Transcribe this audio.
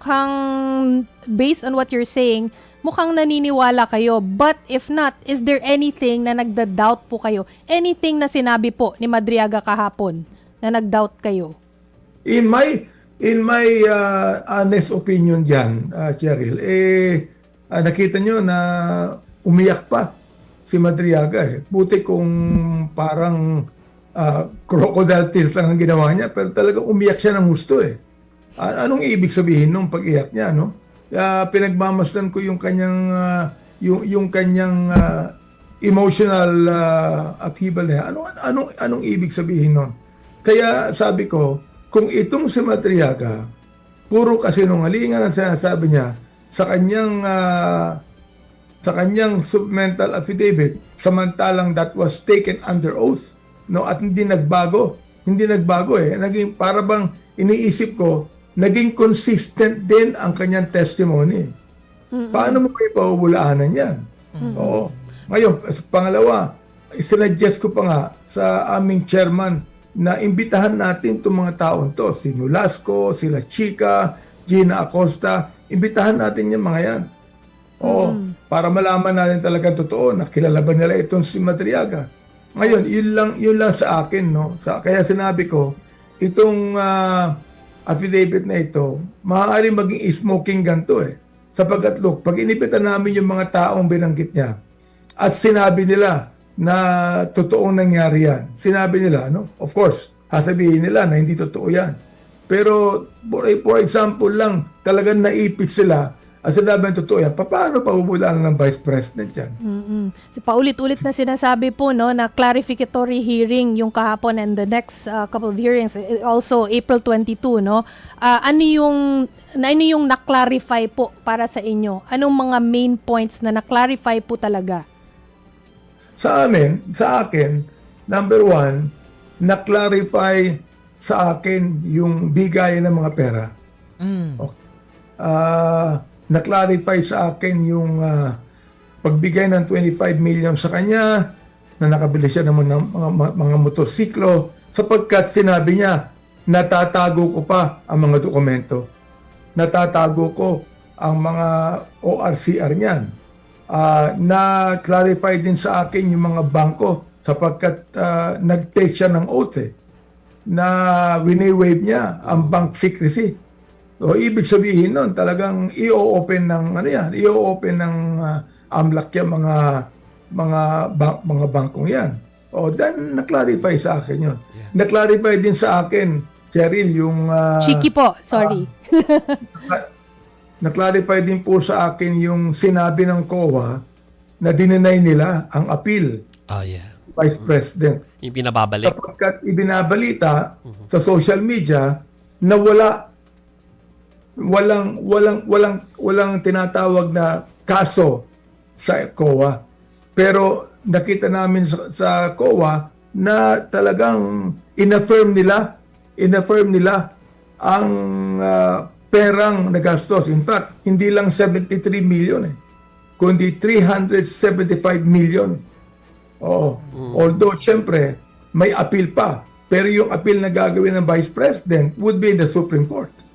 mukhang, based on what you're saying, mukhang naniniwala kayo. But if not, is there anything na nagda-doubt po kayo? Anything na sinabi po ni Madriaga kahapon na nag-doubt kayo? In my honest opinion diyan, Cheryl, nakita nyo na umiyak pa si Madriaga eh. Buti kung parang crocodile tears lang ang ginawa niya, pero talagang umiyak siya ng gusto eh. Anong ibig sabihin nung pag-iyak niya, no? Pinagmamasdan ko yung kanyang yung kanyang emotional upheaval niya. Anong ibig sabihin nun? Kaya sabi ko, kung itong si Madriaga, puro kasinungalingan ang sinasabi niya sa kanyang supplemental affidavit, samantalang that was taken under oath, no, at hindi nagbago eh. Naging para bang iniisip ko, naging consistent din ang kanyang testimony. Paano mo pa ipabubulaanan yan? Oo. Ngayon, pangalawa, sinuggest ko pa nga sa aming chairman na imbitahan natin itong mga taon to, si Nolasco, sila Chica, Gina Acosta, imbitahan natin yung mga yan. Oo, para malaman natin talaga totoo na kilala ba nila itong si Madriaga. Ngayon, yun lang sa akin, no? Kaya sinabi ko, itong affidavit na ito, maaari maging smoking gun to eh. Sapagkat look, pag inipitan namin yung mga taong binanggit niya at sinabi nila na totoong nangyari yan, sinabi nila, no? Of course, sasabihin nila na hindi totoo yan. Pero, for example lang, talagang naipit sila at sinabi ng totoo yan, paano pabubulaan ng Vice President yan? Paulit-ulit na sinasabi po, no, na clarificatory hearing yung kahapon and the next couple of hearings, also April 22, no? Ano yung na-clarify po para sa inyo? Anong mga main points na na-clarify po talaga? Sa akin, number one, na-clarify sa akin yung bigay ng mga pera. Okay. Na-clarify sa akin yung pagbigay ng 25 million sa kanya, na nakabili siya ng mga motorsiklo, sapagkat sinabi niya, natatago ko pa ang mga dokumento. Natatago ko ang mga ORCR niyan. Na-clarify din sa akin yung mga bangko sapagkat nag-take siya ng oath na wini-waive niya ang bank secrecy. So, ibig sabihin nun, talagang i-open ng AMLAC yung mga bangkong yan. Then na-clarify sa akin yun. Yeah. Na-clarify din sa akin, Cheryl, yung Cheeky po, sorry. Na-clarify din po sa akin yung sinabi ng COA na dinenay nila ang appeal. Vice President. Yung binababalik. Sapagkat ibinabalita sa social media na walang tinatawag na kaso sa COA. Pero nakita namin sa COA na talagang in-affirm nila ang perang nagastos. In fact, hindi lang 73 million kundi 375 million. Although, syempre, may appeal pa. Pero yung appeal na gagawin ng Vice President would be in the Supreme Court.